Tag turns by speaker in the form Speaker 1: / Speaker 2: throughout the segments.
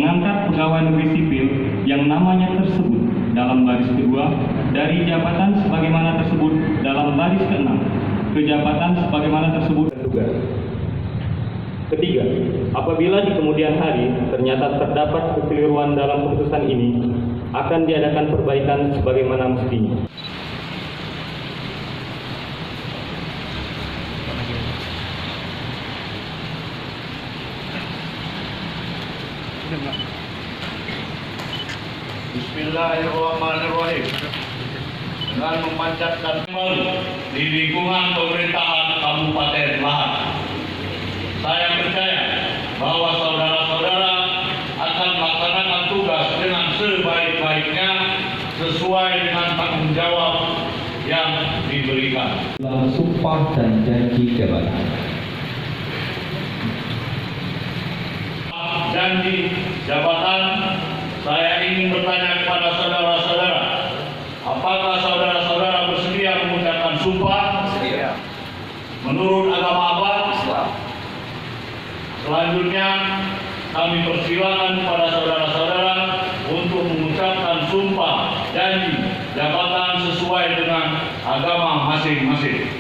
Speaker 1: mengangkat pegawai negeri sipil yang namanya tersebut dalam baris kedua dari jabatan sebagaimana tersebut dalam baris keenam ke jabatan sebagaimana tersebut tugas. Ketiga, apabila di kemudian hari ternyata terdapat kekeliruan dalam keputusan ini, akan diadakan perbaikan sebagaimana mestinya.
Speaker 2: Bismillahirrahmanirrahim. Dengan memanjatkan di lingkungan pemerintahan Kabupaten Lahat, saya percaya bahwa saudara-saudara akan melaksanakan tugas dengan sebaik-baiknya sesuai dengan tanggung jawab yang diberikan.
Speaker 3: Sumpah dan janji jabatan.
Speaker 2: Janji jabatan, saya ingin bertanya kepada saudara-saudara, apakah saudara-saudara bersedia mengucapkan sumpah?
Speaker 4: Sedia.
Speaker 2: Menurut agama apa?
Speaker 4: Islam.
Speaker 2: Selanjutnya, kami persilakan kepada saudara-saudara untuk mengucapkan sumpah janji jabatan sesuai dengan agama masing-masing.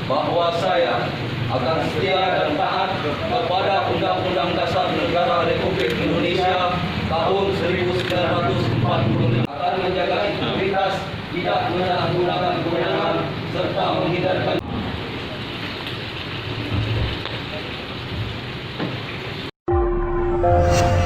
Speaker 4: Bahwa saya akan setia dan taat kepada Undang-Undang Dasar Negara Republik Indonesia tahun 1945, akan menjaga integritas, tidak menyalahgunakan kewenangan, serta menghindarkan
Speaker 5: Thank you.